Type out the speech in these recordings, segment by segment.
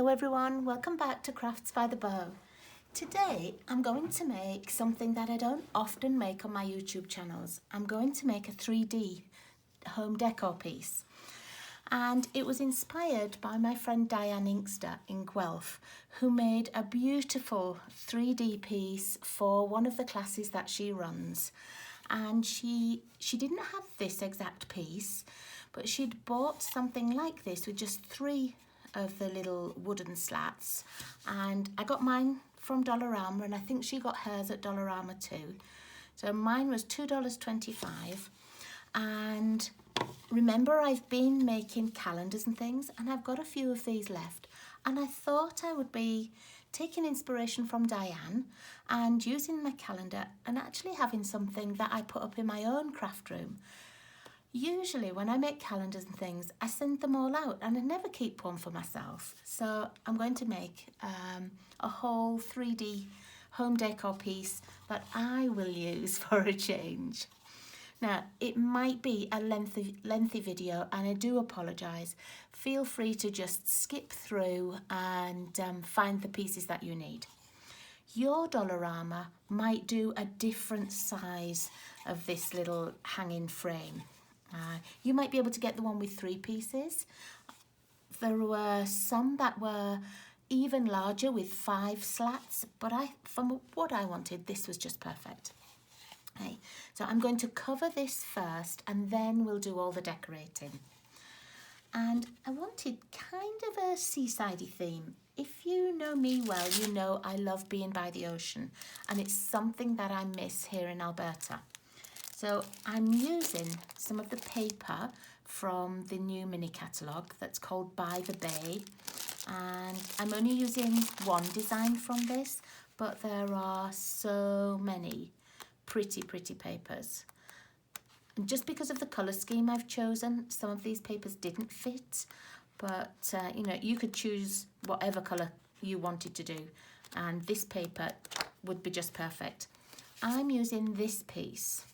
Hello everyone, welcome back to Crafts by the Bow. Today I'm going to make something that I don't often make on my YouTube channels. I'm going to make a 3D home decor piece. And it was inspired by my friend Diane Inkster in Guelph, who made a beautiful 3D piece for one of the classes that she runs. And she didn't have this exact piece, but she'd bought something like this with just 3 of the little wooden slats, and I got mine from Dollarama, and I think she got hers at Dollarama too. So mine was $2.25. And remember, I've been making calendars and things, and I've got a few of these left, and I thought I would be taking inspiration from Diane and using my calendar and actually having something that I put up in my own craft room. Usually when I make calendars and things, I send them all out and I never keep one for myself. So I'm going to make a whole 3D home decor piece that I will use for a change. Now, it might be a lengthy video, and I do apologise. Feel free to just skip through and find the pieces that you need. Your Dollarama might do a different size of this little hanging frame. You might be able to get the one with 3 pieces. There were some that were even larger with 5 slats, but from what I wanted, this was just perfect. Okay, so I'm going to cover this first and then we'll do all the decorating. And I wanted kind of a seasidey theme. If you know me well, you know I love being by the ocean, and it's something that I miss here in Alberta. So I'm using some of the paper from the new mini catalogue that's called By the Bay, and I'm only using one design from this, but there are so many pretty papers. And just because of the colour scheme I've chosen, some of these papers didn't fit, but you know, you could choose whatever colour you wanted to do, and this paper would be just perfect. I'm using this piece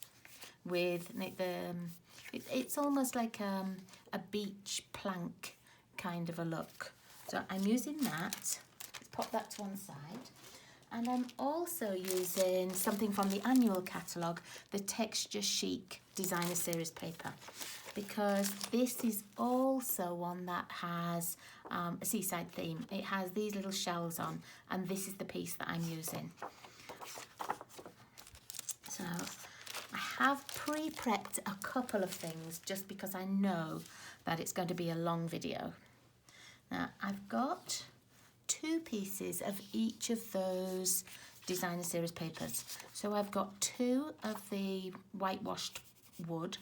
with it's almost like a beach plank kind of a look. So I'm using that. Let's pop that to one side. And I'm also using something from the annual catalogue, the Texture Chic Designer Series paper, because this is also one that has a seaside theme. It has these little shells on, and this is the piece that I'm using. So I have pre-prepped a couple of things just because I know that it's going to be a long video. Now I've got 2 pieces of each of those designer series papers. So I've got 2 of the whitewashed wood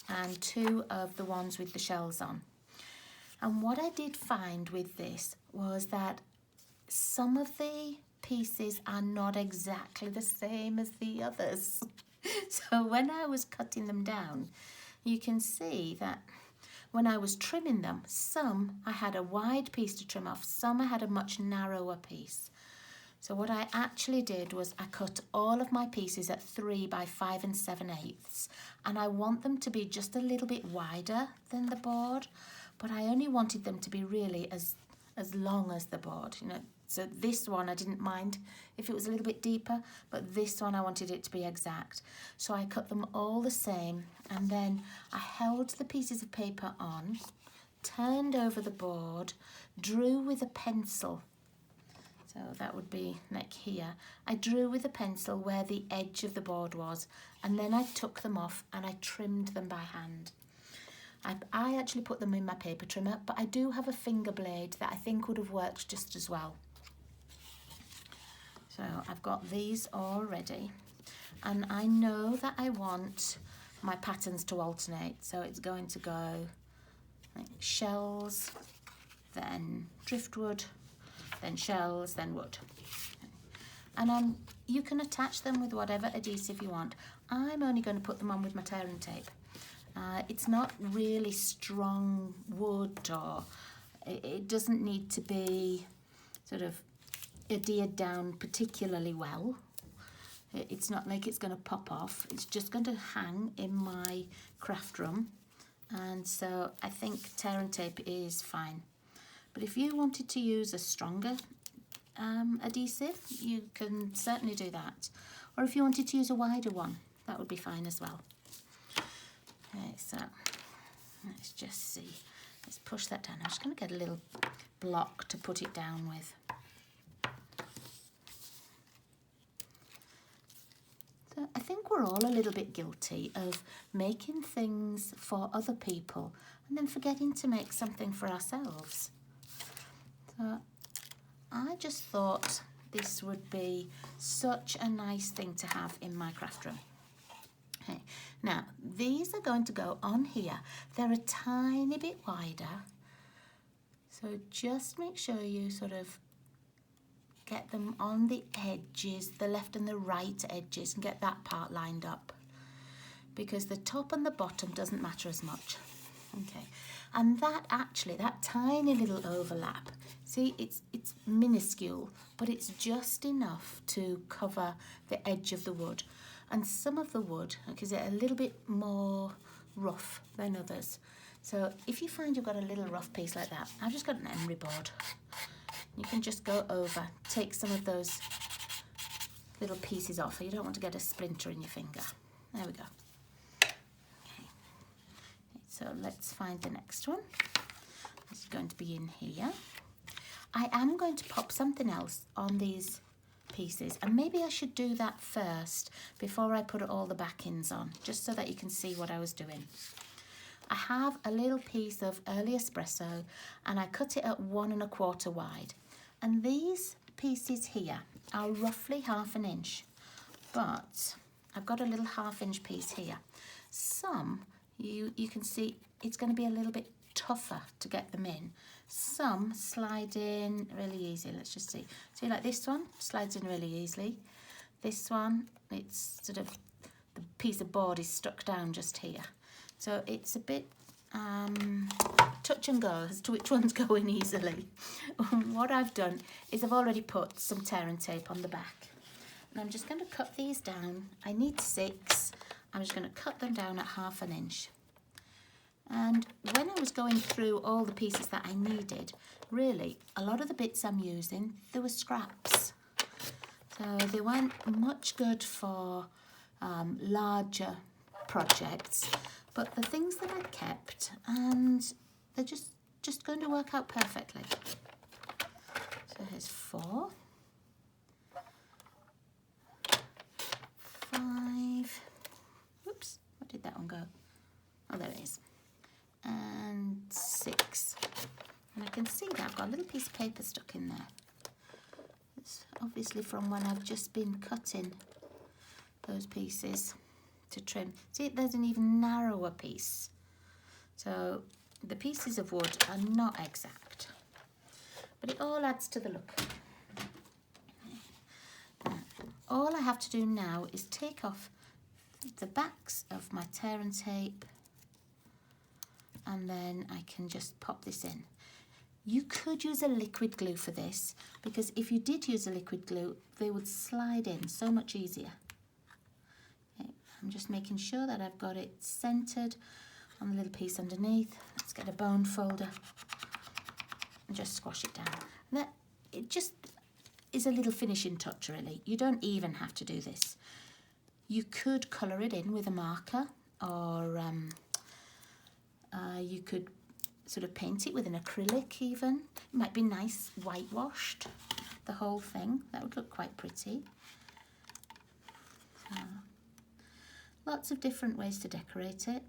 and 2 of the ones with the shells on. And what I did find with this was that some of the pieces are not exactly the same as the others. So when I was cutting them down, you can see that when I was trimming them, some I had a wide piece to trim off, some I had a much narrower piece. So what I actually did was I cut all of my pieces at 3 by 5 7/8, and I want them to be just a little bit wider than the board, but I only wanted them to be really as long as the board, you know. So this one I didn't mind if it was a little bit deeper, but this one I wanted it to be exact. So I cut them all the same, and then I held the pieces of paper on, turned over the board, drew with a pencil. So that would be like here. I drew with a pencil where the edge of the board was, and then I took them off and I trimmed them by hand. I actually put them in my paper trimmer, but I do have a finger blade that I think would have worked just as well. So I've got these all ready, and I know that I want my patterns to alternate. So it's going to go like shells, then driftwood, then shells, then wood. And you can attach them with whatever adhesive you want. I'm only going to put them on with my tearing tape. It's not really strong wood, or it doesn't need to be sort of adhered down particularly well. It's not like it's going to pop off. It's just going to hang in my craft room, and so I think tearing tape is fine. But if you wanted to use a stronger adhesive, you can certainly do that. Or if you wanted to use a wider one, that would be fine as well. Okay, so let's just see. Let's push that down. I'm just going to get a little block to put it down with. So I think we're all a little bit guilty of making things for other people and then forgetting to make something for ourselves. So I just thought this would be such a nice thing to have in my craft room. Okay, now these are going to go on here. They're a tiny bit wider, so just make sure you sort of get them on the edges, the left and the right edges, and get that part lined up, because the top and the bottom doesn't matter as much. Okay, and that actually, that tiny little overlap, see, it's minuscule, but it's just enough to cover the edge of the wood. And some of the wood is a little bit more rough than others. So if you find you've got a little rough piece like that, I've just got an emery board. You can just go over, take some of those little pieces off. You don't want to get a splinter in your finger. There we go. Okay. So let's find the next one. It's going to be in here. I am going to pop something else on these pieces, and maybe I should do that first before I put all the backings on, just so that you can see what I was doing. I have a little piece of early espresso and I cut it at 1 1/4 wide, and these pieces here are roughly 1/2 inch, but I've got a little 1/2 inch piece here. Some you can see it's going to be a little bit tougher to get them in. Some slide in really easy. Let's just see. See, like this one slides in really easily. This one, it's sort of, the piece of board is stuck down just here. So it's a bit touch and go as to which one's going easily. What I've done is I've already put some tear and tape on the back. And I'm just going to cut these down. I need 6. I'm just going to cut them down at 1/2 inch. And when I was going through all the pieces that I needed, really, a lot of the bits I'm using, they were scraps. So they weren't much good for larger projects, but the things that I kept, and they're just going to work out perfectly. So here's 4, 5, oops, where did that one go? Oh, there it is. And 6. And I can see that I've got a little piece of paper stuck in there. It's obviously from when I've just been cutting those pieces to trim. See, there's an even narrower piece. So the pieces of wood are not exact, but it all adds to the look. Now, all I have to do now is take off the backs of my tear and tape, and then I can just pop this in. You could use a liquid glue for this, because if you did use a liquid glue, they would slide in so much easier. Okay, I'm just making sure that I've got it centered on the little piece underneath. Let's get a bone folder and just squash it down. That, it just is a little finishing touch, really. You don't even have to do this. You could colour it in with a marker, or you could sort of paint it with an acrylic even. It might be nice whitewashed, the whole thing. That would look quite pretty. Lots of different ways to decorate it.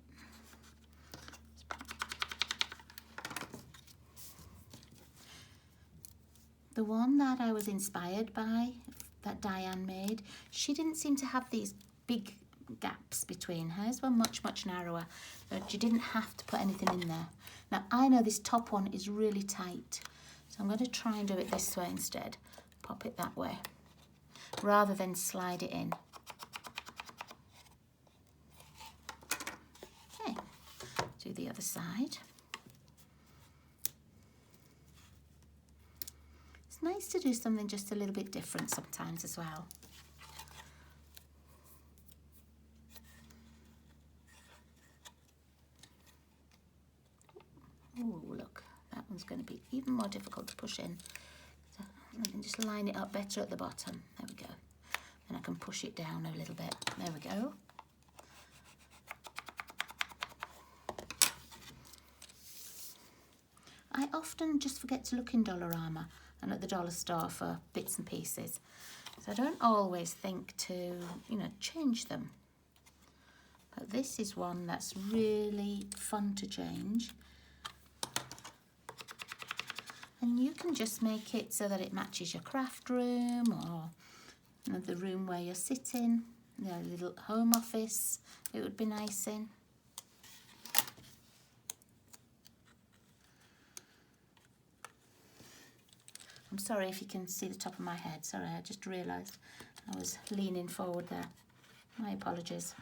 The one that I was inspired by, that Diane made, she didn't seem to have these big gaps between. Hers were much, much narrower, but you didn't have to put anything in there. Now, I know this top one is really tight, so I'm going to try and do it this way instead. Pop it that way, rather than slide it in. Okay, do the other side. It's nice to do something just a little bit different sometimes as well. Oh, look, that one's going to be even more difficult to push in. So I can just line it up better at the bottom. There we go. And I can push it down a little bit. There we go. I often just forget to look in Dollarama and at the dollar store for bits and pieces. So I don't always think to, change them. But this is one that's really fun to change. And you can just make it so that it matches your craft room or the room where you're sitting, little home office it would be nice in. I'm sorry if you can see the top of my head. Sorry, I just realised I was leaning forward there. My apologies.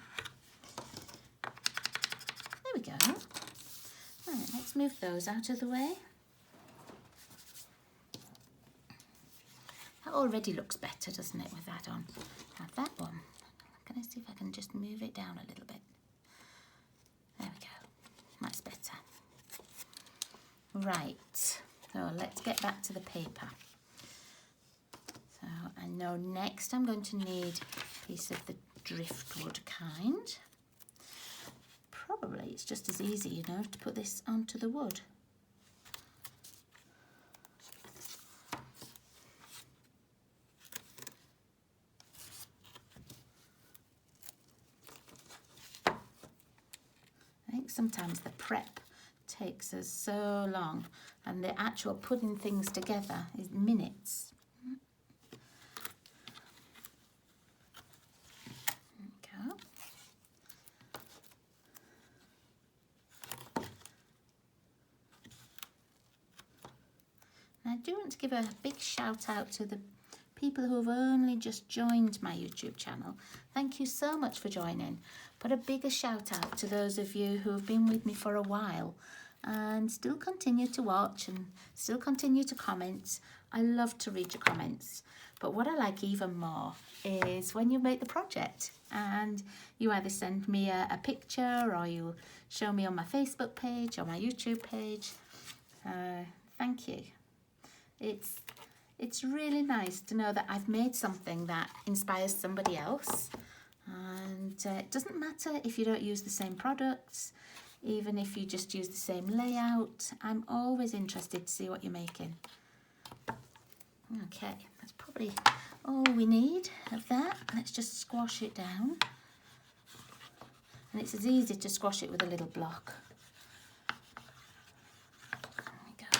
There we go. Right, let's move those out of the way. That already looks better, doesn't it, with that on? Now that one, can I see if I can just move it down a little bit? There we go. That's better. Right. So let's get back to the paper. So I know next I'm going to need a piece of the driftwood kind. Probably it's just as easy, to put this onto the wood. I think sometimes the prep takes us so long and the actual putting things together is minutes. There we go. And I do want to give a big shout out to the people who have only just joined my YouTube channel. Thank you so much for joining. But a bigger shout out to those of you who have been with me for a while and still continue to watch and still continue to comment. I love to read your comments. But what I like even more is when you make the project and you either send me a picture or you show me on my Facebook page or my YouTube page. Thank you. It's really nice to know that I've made something that inspires somebody else. And it doesn't matter if you don't use the same products, even if you just use the same layout. I'm always interested to see what you're making. Okay, that's probably all we need of that. Let's just squash it down. And it's as easy to squash it with a little block. There we go.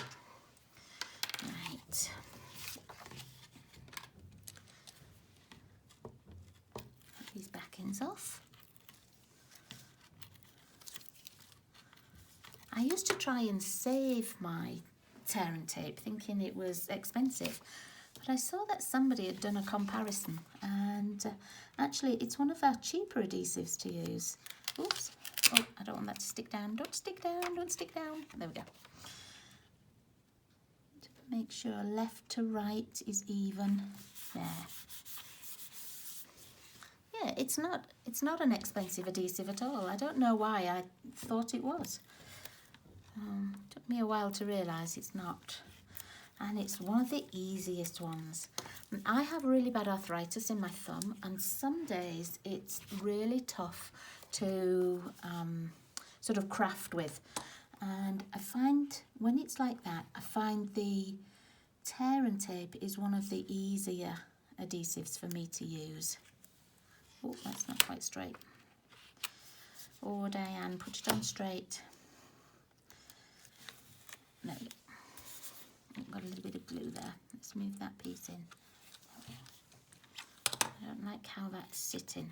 Right. These backings off. I used to try and save my tear and tape thinking it was expensive, but I saw that somebody had done a comparison and actually it's one of our cheaper adhesives to use. Oops, oh, I don't want that to stick down. Don't stick down, don't stick down. There we go. Make sure left to right is even. There. Yeah, it's not an expensive adhesive at all. I don't know why I thought it was. Took me a while to realise it's not. And it's one of the easiest ones. And I have really bad arthritis in my thumb and some days it's really tough to sort of craft with. And I find when it's like that, I find the tear and tape is one of the easier adhesives for me to use. Oh, that's not quite straight. Oh, Diane, put it on straight. No, I've got a little bit of glue there. Let's move that piece in. I don't like how that's sitting.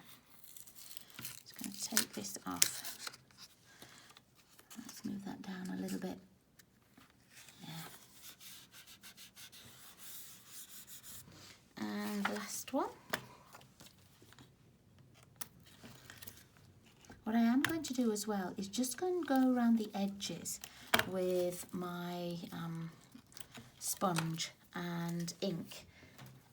Just going to take this off. Let's move that down a little bit. Yeah. And last one. What I am going to do as well is just going to go around the edges with my sponge and ink,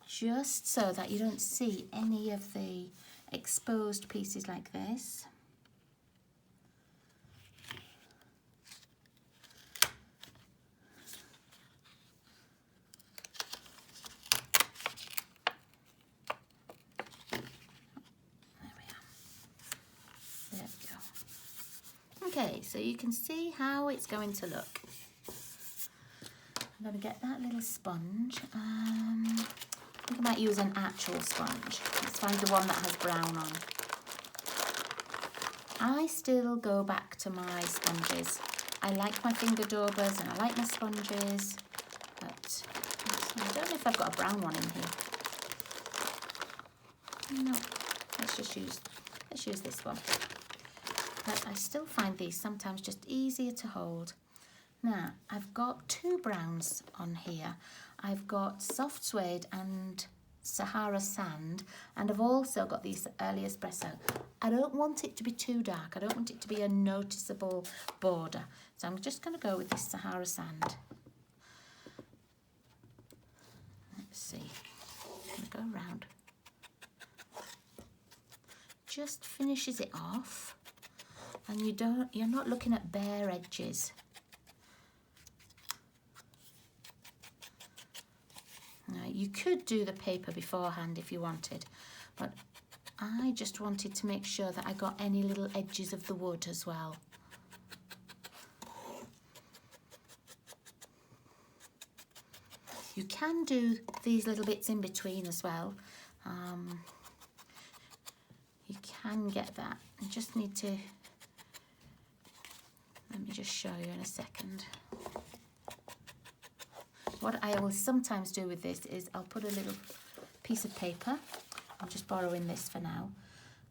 just so that you don't see any of the exposed pieces like this. Okay, so you can see how it's going to look. I'm going to get that little sponge. I think I might use an actual sponge. Let's find the one that has brown on. I still go back to my sponges. I like my finger daubers and I like my sponges, but I don't know if I've got a brown one in here. No, let's use this one. But I still find these sometimes just easier to hold. Now, I've got two browns on here. I've got soft suede and Sahara sand, and I've also got these early espresso. I don't want it to be too dark. I don't want it to be a noticeable border. So I'm just going to go with this Sahara sand. Let's see. I'm going to go around. Just finishes it off, and you're not looking at bare edges. Now, you could do the paper beforehand if you wanted, but I just wanted to make sure that I got any little edges of the wood as well. You can do these little bits in between as well. You can get that. You just need to, let me just show you in a second. What I will sometimes do with this is I'll put a little piece of paper. I'm just borrowing this for now.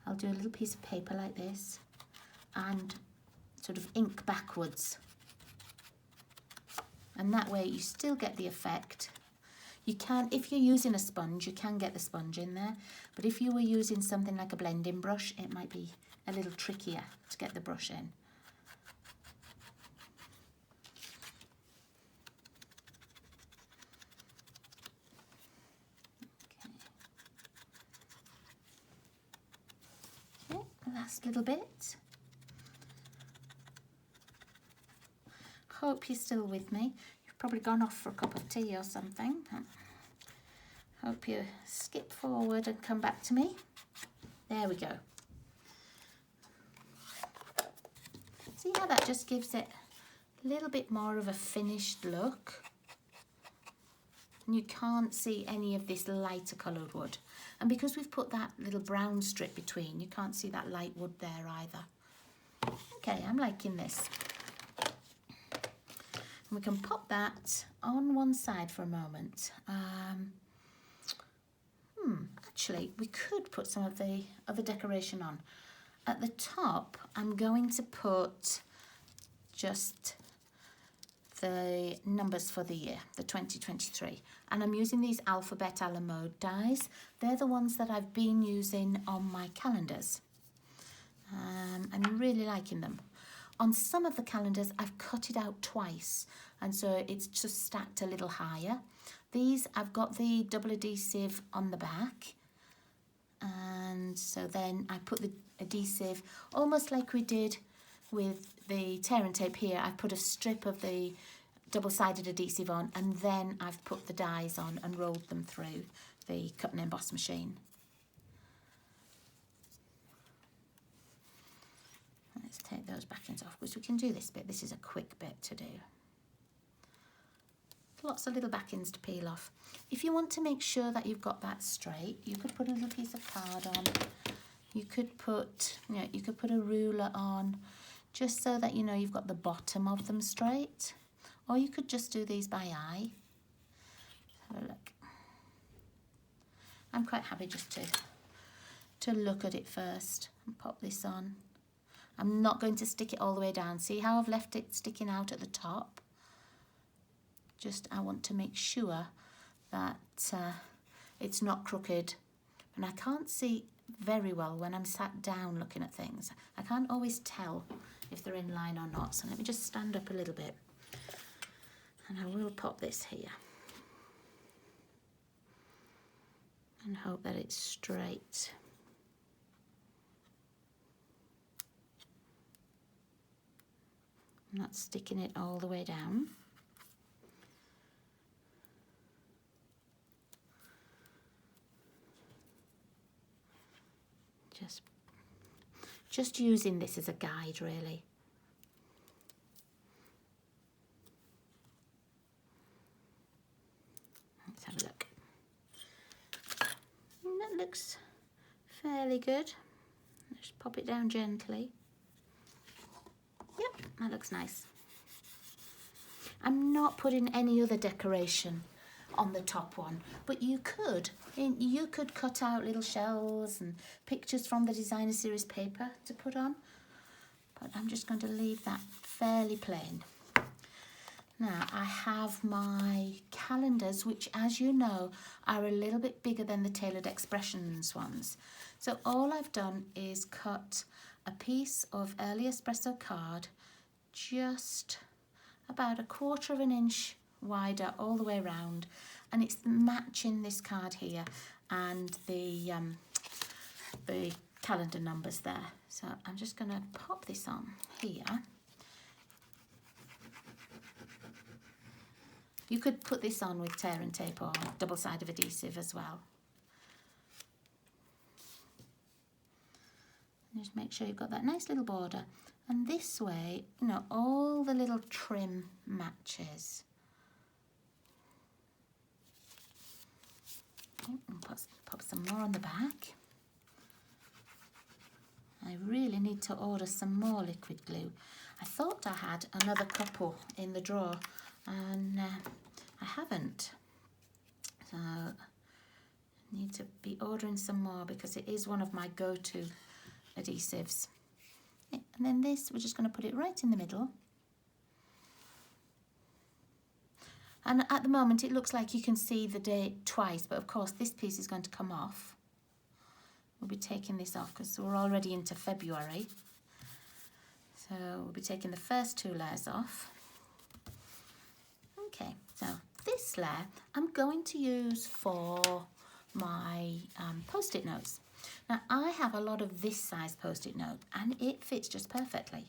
I'll do a little piece of paper like this and sort of ink backwards. And that way you still get the effect. You can, if you're using a sponge, you can get the sponge in there. But if you were using something like a blending brush, it might be a little trickier to get the brush in. Last little bit. Hope you're still with me. You've probably gone off for a cup of tea or something. Hope you skip forward and come back to me. There we go. See how that just gives it a little bit more of a finished look? And you can't see any of this lighter coloured wood. And because we've put that little brown strip between, you can't see that light wood there either. Okay, I'm liking this. And we can pop that on one side for a moment. Actually, we could put some of the other decoration on. At the top, I'm going to put just the numbers for the year, the 2023, and I'm using these alphabet a la mode dies. They're the ones that I've been using on my calendars. I'm really liking them. On some of the calendars I've cut it out twice, and so it's just stacked a little higher. These I've got the double adhesive on the back, and so then I put the adhesive almost like we did with the tear and tape here. I've put a strip of the double-sided adhesive on, and then I've put the dies on and rolled them through the cut and emboss machine. Let's take those backings off, because we can do this bit. This is a quick bit to do. Lots of little backings to peel off. If you want to make sure that you've got that straight, you could put a little piece of card on. You could put, you could put a ruler on, just so that you know you've got the bottom of them straight. Or you could just do these by eye. Have a look. I'm quite happy just to look at it first and pop this on. I'm not going to stick it all the way down. See how I've left it sticking out at the top? Just I want to make sure that it's not crooked. And I can't see very well when I'm sat down looking at things. I can't always tell if they're in line or not. So let me just stand up a little bit. And I will pop this here. And hope that it's straight. I'm not sticking it all the way down. Just using this as a guide, really. looks fairly good. Just pop it down gently. Yep, that looks nice. I'm not putting any other decoration on the top one, but you could cut out little shells and pictures from the designer series paper to put on, but I'm just going to leave that fairly plain. Now I have my calendars, which, as you know, are a little bit bigger than the Tailored Expressions ones. So all I've done is cut a piece of early espresso card just about 1/4 inch wider all the way around, and it's matching this card here and the calendar numbers there. So I'm just going to pop this on here. You could put this on with tear and tape or double-sided adhesive as well. Just make sure you've got that nice little border, and this way, you know, all the little trim matches. And pop some more on the back. I really need to order some more liquid glue. I thought I had another couple in the drawer, and I haven't. So I need to be ordering some more because it is one of my go-to adhesives. And then this, we're just going to put it right in the middle. And at the moment it looks like you can see the date twice, but of course this piece is going to come off. We'll be taking this off because we're already into February. So we'll be taking the first 2 layers off. Okay, so this layer I'm going to use for my post-it notes. Now I have a lot of this size post-it note and it fits just perfectly.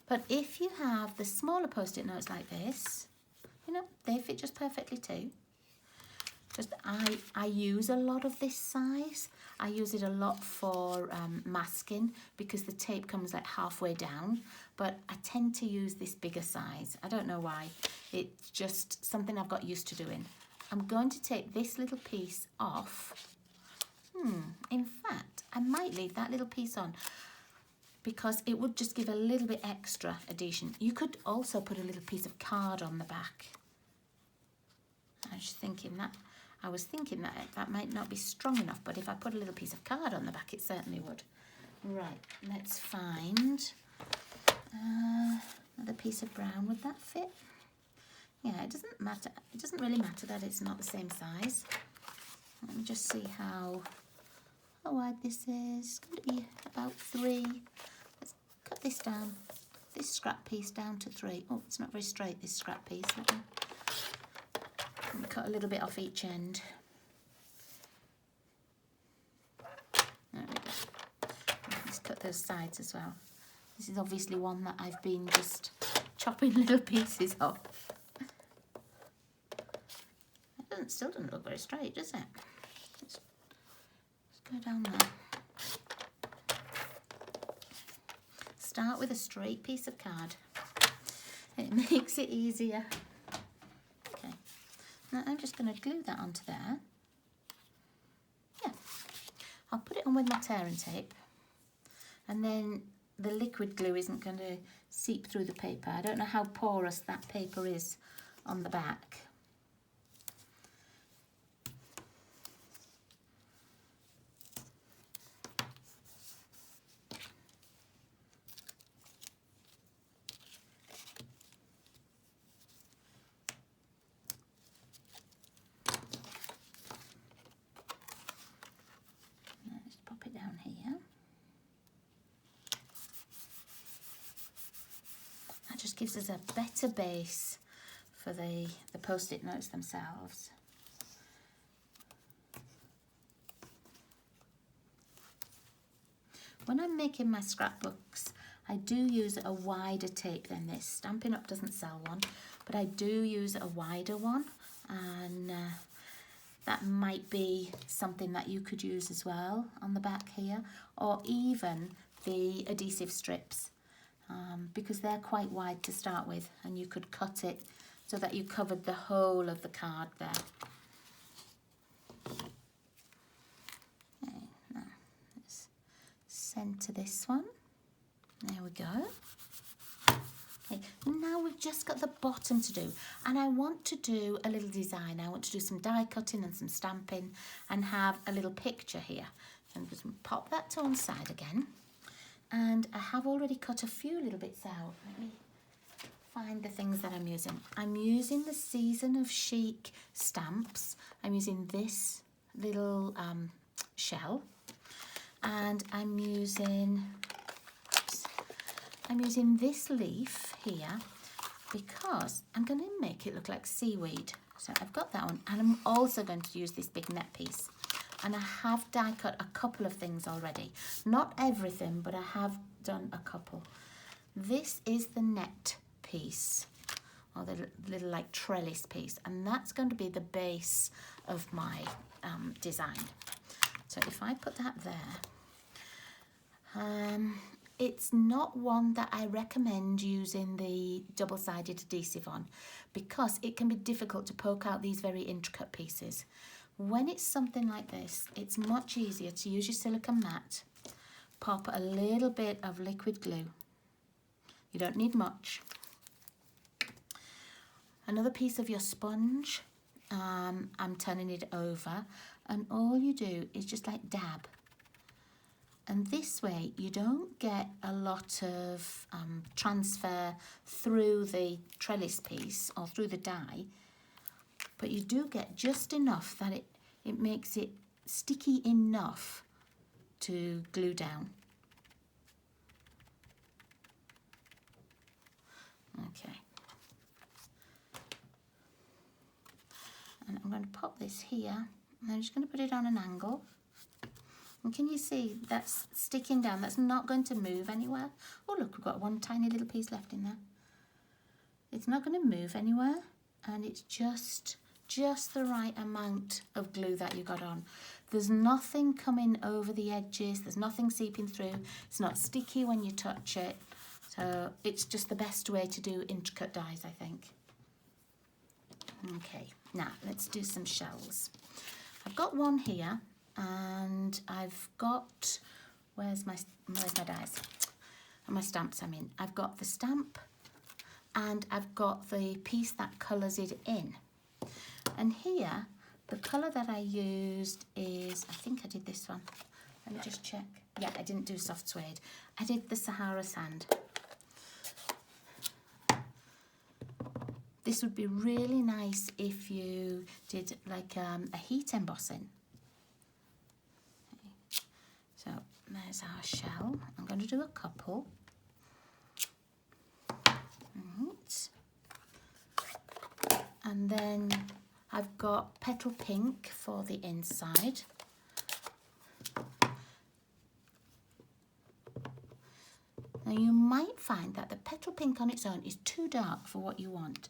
But if you have the smaller post-it notes like this, you know, they fit just perfectly too. Just I use a lot of this size. I use it a lot for masking because the tape comes like halfway down, but I tend to use this bigger size. I don't know why. It's just something I've got used to doing. I'm going to take this little piece off. In fact, I might leave that little piece on because it would just give a little bit extra adhesion. You could also put a little piece of card on the back. I was thinking that that might not be strong enough, but if I put a little piece of card on the back, it certainly would. Right, let's find another piece of brown. Would that fit? Yeah, it doesn't matter. It doesn't really matter that it's not the same size. Let me just see how wide this is. It's going to be about 3. Let's cut this down, this scrap piece down to 3. Oh, it's not very straight, this scrap piece. Let me cut a little bit off each end. There we go. Let's cut those sides as well. This is obviously one that I've been just chopping little pieces off. It still doesn't look very straight, does it? Let's go down there. Start with a straight piece of card. It makes it easier. Okay. Now I'm just going to glue that onto there. Yeah. I'll put it on with my tear and tape. And then the liquid glue isn't going to seep through the paper. I don't know how porous that paper is on the back. Gives us a better base for the post-it notes themselves. When I'm making my scrapbooks, I do use a wider tape than this. Stampin' Up doesn't sell one, but I do use a wider one, and that might be something that you could use as well on the back here, or even the adhesive strips. Because they're quite wide to start with, and you could cut it so that you covered the whole of the card there. centre this one. There we go. Okay, now we've just got the bottom to do, and I want to do a little design. I want to do some die cutting and some stamping and have a little picture here. So I'm just going to pop that to one side again. And I have already cut a few little bits out. Let me find the things that I'm using. I'm using the Season of Chic stamps. I'm using this little shell, and I'm using this leaf here because I'm going to make it look like seaweed. So I've got that one, and I'm also going to use this big net piece. And I have die cut a couple of things already. Not everything, but I have done a couple. This is the net piece, or the little like trellis piece, and that's going to be the base of my design. So if I put that there, it's not one that I recommend using the double-sided adhesive on because it can be difficult to poke out these very intricate pieces. When it's something like this, it's much easier to use your silicone mat, pop a little bit of liquid glue. You don't need much. Another piece of your sponge, I'm turning it over, and all you do is just like dab. And this way you don't get a lot of transfer through the trellis piece or through the die, but you do get just enough that it makes it sticky enough to glue down. Okay. And I'm going to pop this here, and I'm just going to put it on an angle. And can you see that's sticking down? That's not going to move anywhere. Oh look, we've got one tiny little piece left in there. It's not going to move anywhere, and it's just the right amount of glue that you got on. There's nothing coming over the edges, there's nothing seeping through, it's not sticky when you touch it. So it's just the best way to do intricate dies, I think. Okay, now let's do some shells. I've got one here, and I've got, where's my dies? And my stamps, I mean. I've got the stamp, and I've got the piece that colours it in. And here, the colour that I used is, I think I did this one. Let me just check. Yeah, I didn't do soft suede. I did the Sahara sand. This would be really nice if you did like a heat embossing. Okay. So there's our shell. I'm going to do a couple. Right. And then I've got petal pink for the inside. Now you might find that the petal pink on its own is too dark for what you want.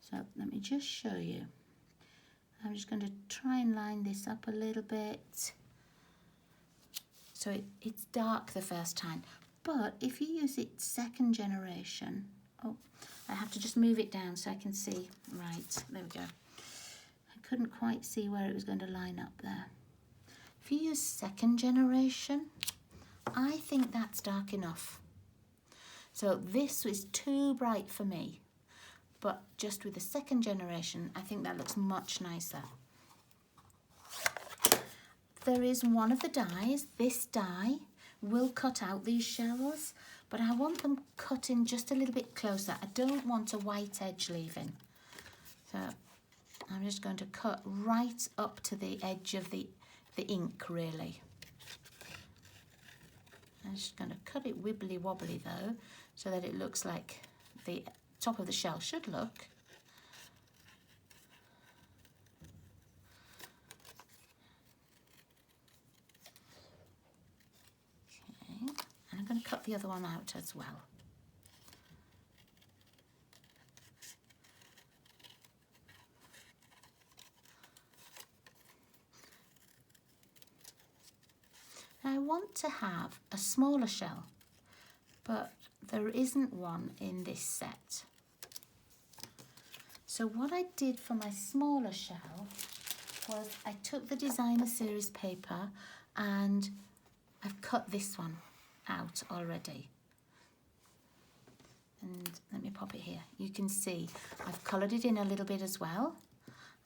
So let me just show you. I'm just going to try and line this up a little bit. So it's dark the first time. But if you use it second generation, oh, I have to just move it down so I can see. Right, there we go. I couldn't quite see where it was going to line up there. If you use second generation, I think that's dark enough. So this was too bright for me, but just with the second generation, I think that looks much nicer. There is one of the dies, this die will cut out these shells, but I want them cut in just a little bit closer. I don't want a white edge leaving. So I'm just going to cut right up to the edge of the ink, really. I'm just going to cut it wibbly wobbly though, so that it looks like the top of the shell should look. Okay, and I'm going to cut the other one out as well. I want to have a smaller shell, but there isn't one in this set. So what I did for my smaller shell was I took the designer series paper and I've cut this one. out already. And let me pop it here. You can see I've coloured it in a little bit as well,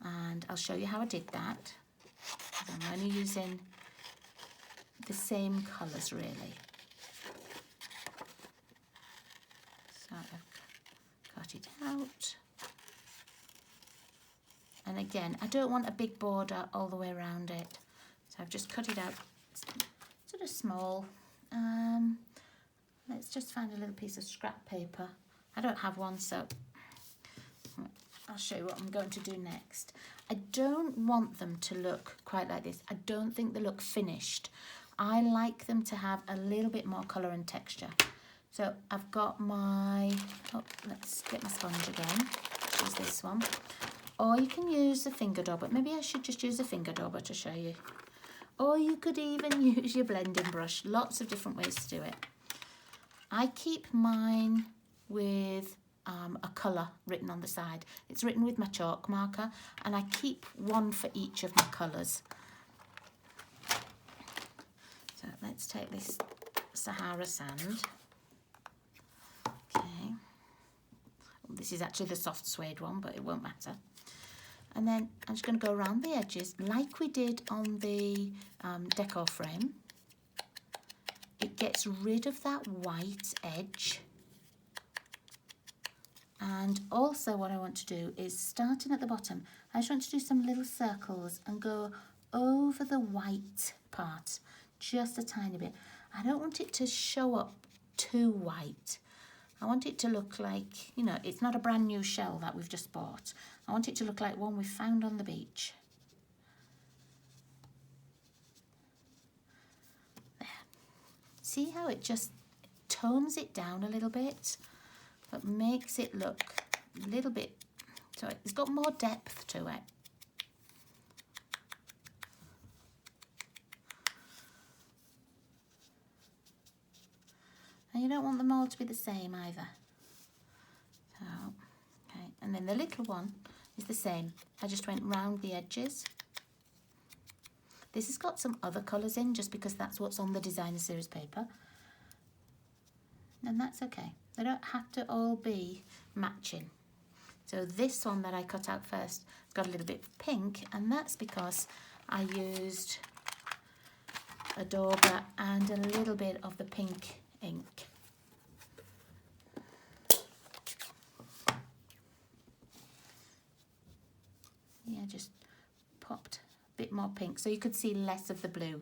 and I'll show you how I did that. I'm only using the same colours really. So I've cut it out. And again, I don't want a big border all the way around it. So I've just cut it out sort of small. Let's just find a little piece of scrap paper. I don't have one, so I'll show you what I'm going to do next. I don't want them to look quite like this. I don't think they look finished. I like them to have a little bit more colour and texture. So I've got my, let's get my sponge again. Use this one. Or you can use a finger dauber. Maybe I should just use a finger dauber to show you. Or you could even use your blending brush. Lots of different ways to do it. I keep mine with a colour written on the side. It's written with my chalk marker, and I keep one for each of my colours. So let's take this Sahara sand. Okay. This is actually the soft suede one, but it won't matter. And then I'm just going to go around the edges like we did on the Decor frame. It gets rid of that white edge. And also what I want to do is, starting at the bottom, I just want to do some little circles and go over the white part just a tiny bit. I don't want it to show up too white. I want it to look like, you know, it's not a brand new shell that we've just bought. I want it to look like one we found on the beach. There. See how it just tones it down a little bit, but makes it look a little bit, so it's got more depth to it. And you don't want them all to be the same either. So, okay, and then the little one is the same. I just went round the edges. This has got some other colours in just because that's what's on the designer series paper. And that's okay. They don't have to all be matching. So this one that I cut out first has got a little bit of pink, and that's because I used a dauber and a little bit of the pink ink. Yeah, just popped a bit more pink so you could see less of the blue.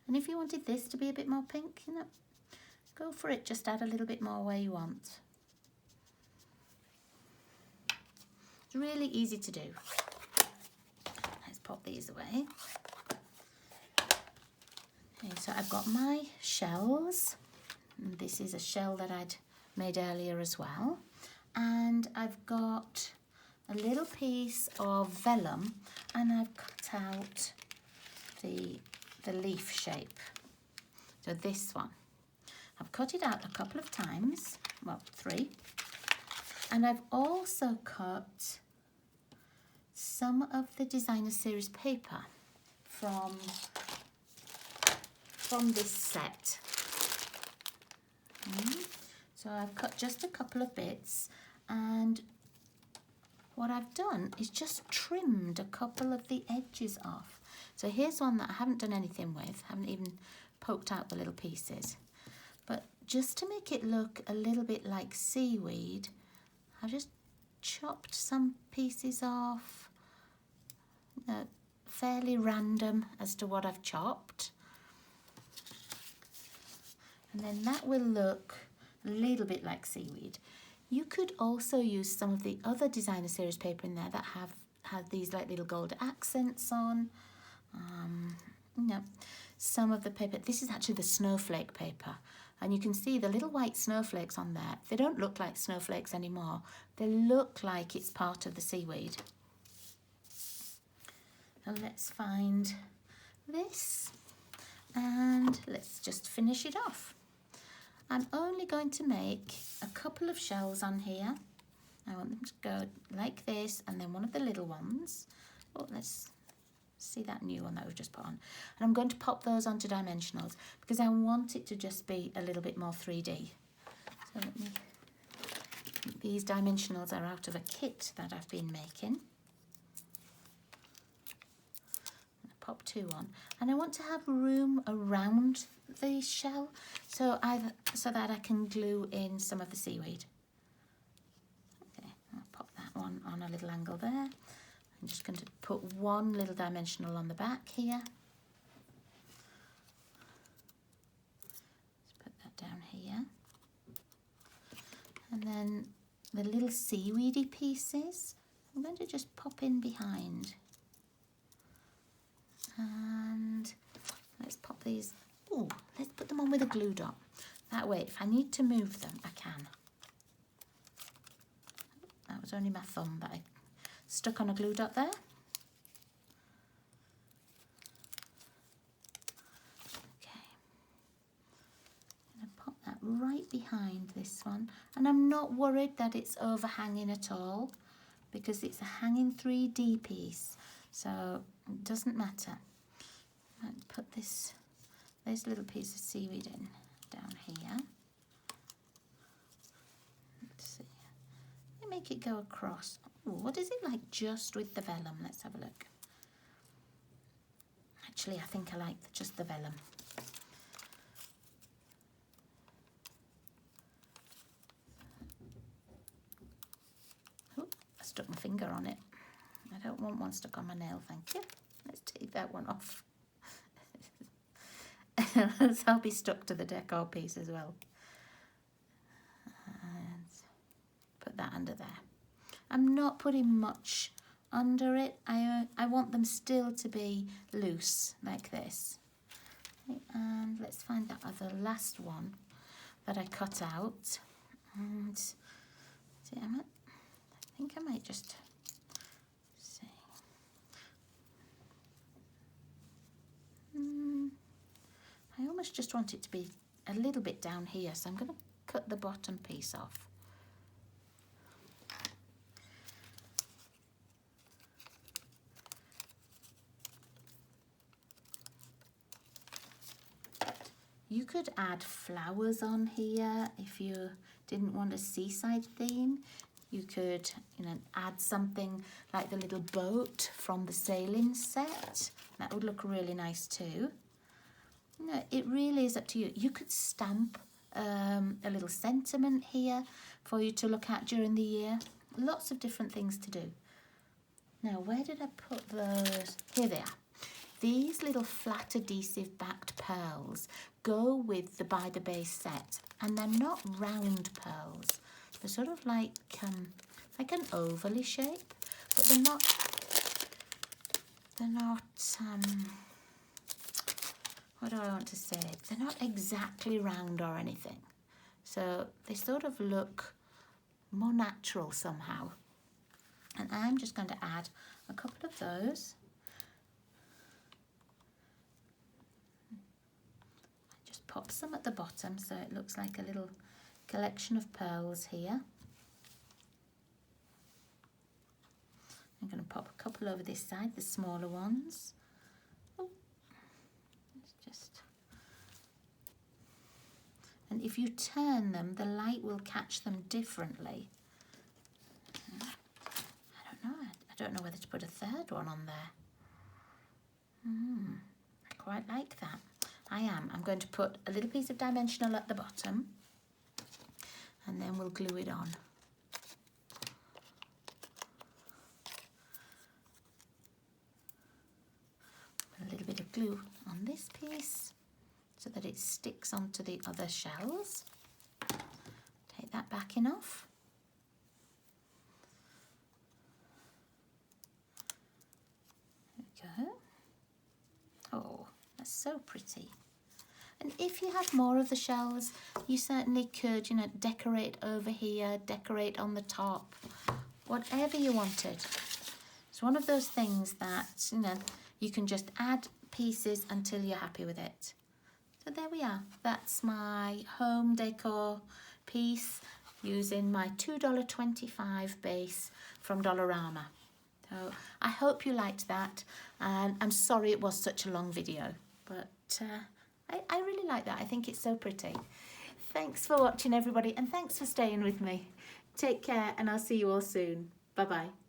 And if you wanted this to be a bit more pink, you know, go for it, just add a little bit more where you want. It's really easy to do. Let's pop these away. Okay, so I've got my shells. And this is a shell that I'd made earlier as well. And I've got a little piece of vellum, and I've cut out the leaf shape. So this one. I've cut it out a couple of times, well, 3. And I've also cut some of the designer series paper from this set. So I've cut just a couple of bits, and what I've done is just trimmed a couple of the edges off. So here's one that I haven't done anything with, haven't even poked out the little pieces. But just to make it look a little bit like seaweed, I've just chopped some pieces off, fairly random as to what I've chopped. And then that will look a little bit like seaweed. You could also use some of the other designer series paper in there that have these like little gold accents on. Some of the paper, this is actually the snowflake paper. And you can see the little white snowflakes on there. They don't look like snowflakes anymore. They look like it's part of the seaweed. So let's find this and let's just finish it off. I'm only going to make a couple of shells on here. I want them to go like this, and then one of the little ones. Oh, let's See that new one that we've just put on? And I'm going to pop those onto dimensionals because I want it to just be a little bit more 3D. So let me, these dimensionals are out of a kit that I've been making. Pop 2 on, and I want to have room around the shell so that I can glue in some of the seaweed. Okay, I'll pop that one on a little angle there. I'm just going to put one little dimensional on the back here. Let's put that down here. And then the little seaweedy pieces, I'm going to just pop in behind. And let's pop these, let's put them on with a glue dot. That way, if I need to move them, I can. That was only my thumb that I stuck on a glue dot there. Okay. I'm going to pop that right behind this one. And I'm not worried that it's overhanging at all because it's a hanging 3D piece. So it doesn't matter. I'll put this little piece of seaweed in down here. Let's see. Let me make it go across. Ooh, what is it like just with the vellum? Let's have a look. Actually, I think I like just the vellum. Ooh, I stuck my finger on it. I don't want one stuck on my nail, thank you. Let's take that one off. So I'll be stuck to the decor piece as well. And put that under there. I'm not putting much under it. I want them still to be loose like this. And let's find that other last one that I cut out. And see, I think I might just see. I almost just want it to be a little bit down here, so I'm going to cut the bottom piece off. You could add flowers on here if you didn't want a seaside theme. You could, add something like the little boat from the sailing set. That would look really nice too. No, it really is up to you. You could stamp a little sentiment here for you to look at during the year. Lots of different things to do. Now, where did I put those? Here they are. These little flat adhesive backed pearls go with the By the Base set, and they're not round pearls. They're sort of like an ovally shape, but they're not what do I want to say? They're not exactly round or anything. So they sort of look more natural somehow. And I'm just going to add a couple of those. I just pop some at the bottom so it looks like a little collection of pearls here. I'm going to pop a couple over this side, the smaller ones. And if you turn them, the light will catch them differently. I don't know whether to put a third one on there. I quite like that. I am. I'm going to put a little piece of dimensional at the bottom, and then we'll glue it on. A little bit of glue on this piece so that it sticks onto the other shells. Take that backing off. There we go. Oh, that's so pretty. And if you have more of the shells, you certainly could, decorate over here, decorate on the top, whatever you wanted. It's one of those things that, you can just add pieces until you're happy with it. So there we are. That's my home decor piece using my $2.25 base from Dollarama. So I hope you liked that, and I'm sorry it was such a long video, but I really like that. I think it's so pretty. Thanks for watching, everybody, and thanks for staying with me. Take care, and I'll see you all soon. Bye-bye.